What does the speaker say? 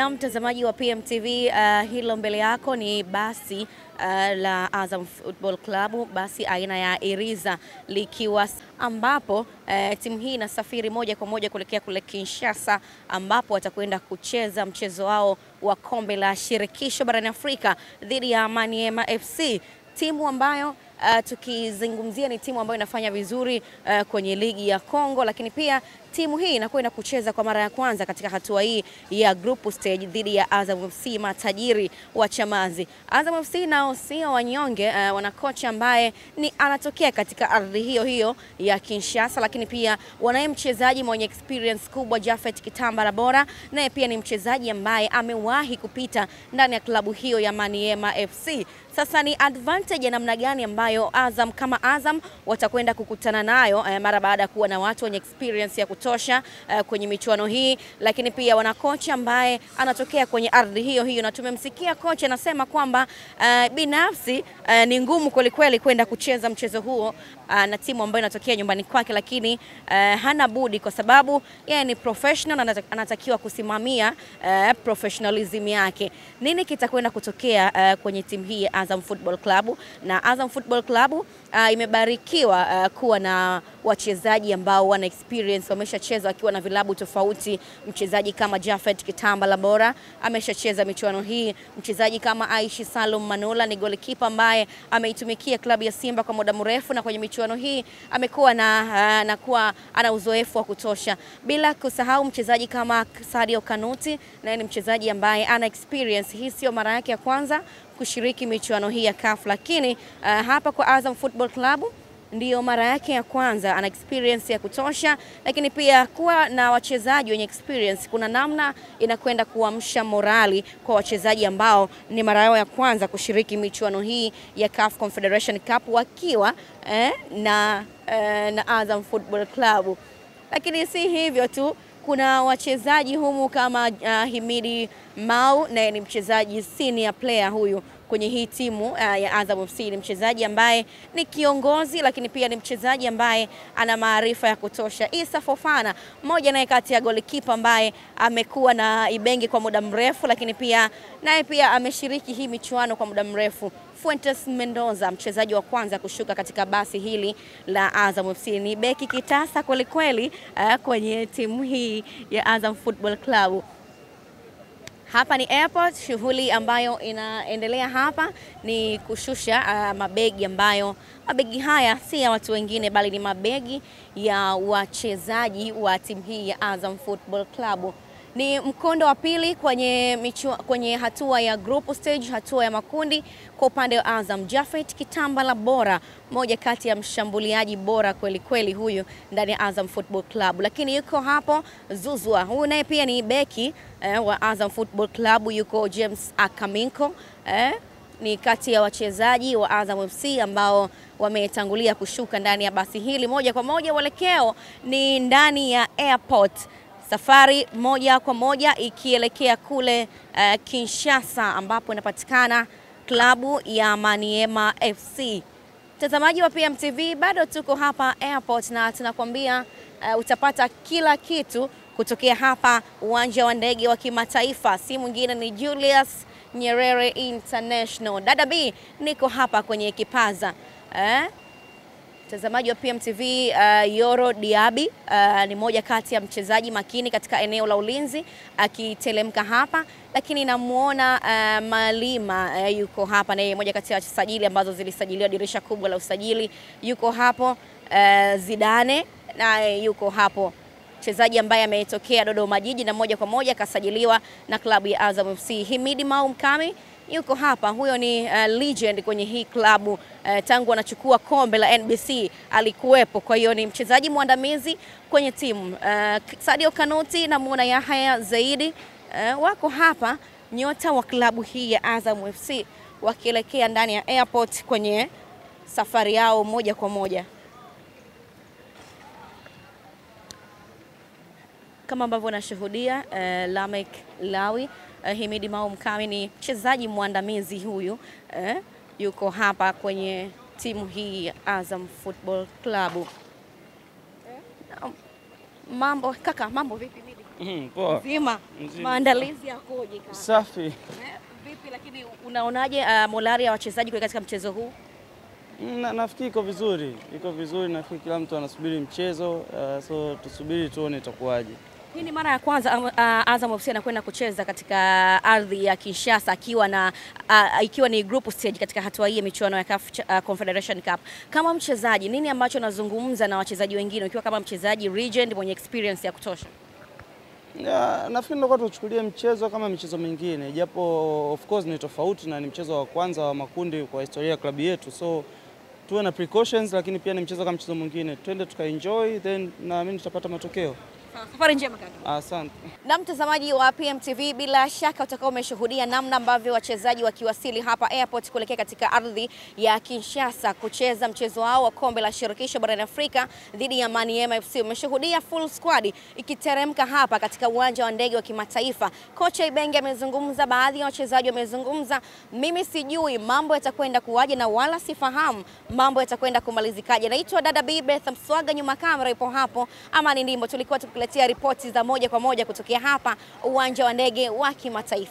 Na mtazamaji wa PMTV, hilo mbele yako ni basi la Azam Football Club, basi aina ya Iriza likiwa ambapo timu hii inasafiri moja kwa moja kuelekea kule Kinshasa, ambapo watakwenda kucheza mchezo wao wa kombe la shirikisho barani Afrika dhidi ya Maniema FC, timu ambayo tukizungumzia ni timu ambayo inafanya vizuri kwenye ligi ya Kongo, lakini pia timu hii inakwenda kucheza kwa mara ya kwanza katika hatua hii ya group stage dhidi ya Azam FC, matajiri wa Chamazi. Azam FC nao sio wanyonge, wana kocha ambaye ni anatokea katika ardhi hiyo hiyo ya Kinshasa, lakini pia wanaye mchezaji mwenye experience kubwa Japhet Kitambala Bora, naye pia ni mchezaji ambaye amewahi kupita ndani ya klabu hiyo ya Maniema FC. Sasa ni advantage ya namna gani ambayo Azam kama Azam watakwenda kukutana nayo mara baada ya kuwa na watu wenye experience ya kutosha kwenye michuano hii, lakini pia wana kocha ambaye anatokea kwenye ardhi hiyo hiyo, na tumemsikia kocha anasema kwamba binafsi ni ngumu kweli kwenda kucheza mchezo huo na timu ambayo inatokea nyumbani kwake, lakini hana budi kwa sababu yeye ni professional na anatakiwa kusimamia professionalism yake. Nini kitakwenda kutokea kwenye timu hii ya Azam Football Club? Na Azam Football Club imebarikiwa kuwa na wachezaji ambao wana experience, wameshacheza wakiwa na vilabu tofauti. Mchezaji kama Japhet Kitambala Bora ameshacheza michuano hii. Mchezaji kama Aishi Salum Manula ni goalkeeper ambaye ameitumikia klabu ya Simba kwa muda mrefu, na kwenye michuano hii amekuwa na ana uzoefu wa kutosha. Bila kusahau mchezaji kama Sadio Kanuti, na ni mchezaji ambaye ana experience. Hii sio mara yake ya kwanza kushiriki michuano hii ya CAF, lakini hapa kwa Azam Football Club ndiyo mara yake ya kwanza. Ana experience ya kutosha, lakini pia kuwa na wachezaji wenye experience kuna namna inakwenda kuamsha morali kwa wachezaji ambao ni mara yao ya kwanza kushiriki michuano hii ya CAF Confederation Cup wakiwa na Azam Football Club. Lakini si hivyo tu, kuna wachezaji humu kama Himidi Mau, na ni mchezaji senior player huyu kwenye hii timu ya Azam FC. Ni mchezaji ambaye ni kiongozi, lakini pia ni mchezaji ambaye ana maarifa ya kutosha. Issa Fofana, mmoja naye kati ya goalkeeper ambaye amekuwa na Ibenge kwa muda mrefu, lakini pia naye pia ameshiriki hii michuano kwa muda mrefu. Fuentes Mendoza, mchezaji wa kwanza kushuka katika basi hili la Azam FC. Ni beki kitasa kweli kwenye timu hii ya Azam Football Club. Hapa ni airport, shughuli ambayo inaendelea hapa ni kushusha mabegi ambayo mabegi haya si ya watu wengine bali ni mabegi ya wachezaji wa timu hii ya Azam Football Club. Ni mkondo wa pili kwenye hatua ya group stage, hatua ya makundi. Kwa upande wa Azam, Japhet Kitambala Bora, moja kati ya mshambuliaji bora kweli huyu ndani ya Azam Football Club. Lakini yuko hapo Zuzwa, huyu naye pia ni beki wa Azam Football Club. Yuko James Akaminko, ni kati ya wachezaji wa Azam FC ambao wametangulia kushuka ndani ya basi hili. Moja kwa moja walekeo ni ndani ya airport, safari moja kwa moja ikielekea kule Kinshasa, ambapo inapatikana klabu ya Maniema FC. Mtazamaji wa PMTV, bado tuko hapa airport na tunakwambia utapata kila kitu kutokea hapa uwanja wa ndege wa kimataifa. Si mwingine ni Julius Nyerere International. Dada B, niko hapa kwenye kipaza. Mtazamaji wa PMTV, Yoro Diaby ni moja kati ya mchezaji makini katika eneo la ulinzi akitelemka hapa, lakini namuona Malima yuko hapa, na moja kati ya wasajili ambazo zilisajiliwa dirisha kubwa la usajili. Yuko hapo Zidane, na yuko hapo mchezaji ambaye ametokea Dodoma Jiji na moja kwa moja kasajiliwa na klabu ya Azam FC. Himidi Mau Mkami yuko hapa, huyo ni legend kwenye hii klabu, tangu anachukua kombe la NBC alikuwepo, kwa hiyo ni mchezaji mwandamizi kwenye timu. Sadio Kanuti na muona Yahya Zaidi wako hapa, nyota wa klabu hii ya Azam FC wakielekea ndani ya airport kwenye safari yao moja kwa moja. Kama ambavyo nashuhudia Lamek Lawi, Himidi Mau Mkami ni mchezaji mwandamizi huyu, yuko hapa kwenye timu hii ya Azam Football Club. Mambo kaka, mambo vipi? Poa. Mzima. Maandalizi yakoje kaka? Safi. Vipi lakini unaonaje morali ya wachezaji katika mchezo huu? Nafikiri iko vizuri, nafikiri kila mtu anasubiri mchezo, so tusubiri tuone itakuwaje. Hii ni mara ya kwanza Azam FC anakwenda kucheza katika ardhi ya Kinshasa ikiwa ni group stage katika hatua hii ya michuano ya CAF Confederation Cup. Kama mchezaji, nini ambacho unazungumza na wachezaji wengine ukiwa kama mchezaji legend mwenye experience ya kutosha? Nafikiri ndio tuchukulie mchezo kama michezo mingine, japo of course ni tofauti na ni mchezo wa kwanza wa makundi kwa historia ya klabu yetu, so tuwe na precautions, lakini pia ni mchezo kama mchezo mwingine. Twende tukaenjoy, then naamini tutapata matokeo. Safari njema kaka. Asante. Na mtazamaji wa PMTV, bila shaka utakao umeshuhudia namna ambavyo wachezaji wakiwasili hapa airport kuelekea katika ardhi ya Kinshasa kucheza mchezo wao wa kombe la shirikisho barani Afrika dhidi ya Maniema FC. Umeshuhudia full squad ikiteremka hapa katika uwanja wa ndege wa kimataifa. Kocha Ibenge amezungumza, baadhi ya wachezaji wamezungumza. Mimi sijui mambo yatakwenda kuwaje na wala sifahamu mambo yatakwenda kumalizikaje. Naitwa Dada Beth Mswaga, nyuma kamera ipo hapo Amani Ndimbo. Tulikuwa tukuletea ripoti za moja kwa moja kutokea hapa uwanja wa ndege wa kimataifa.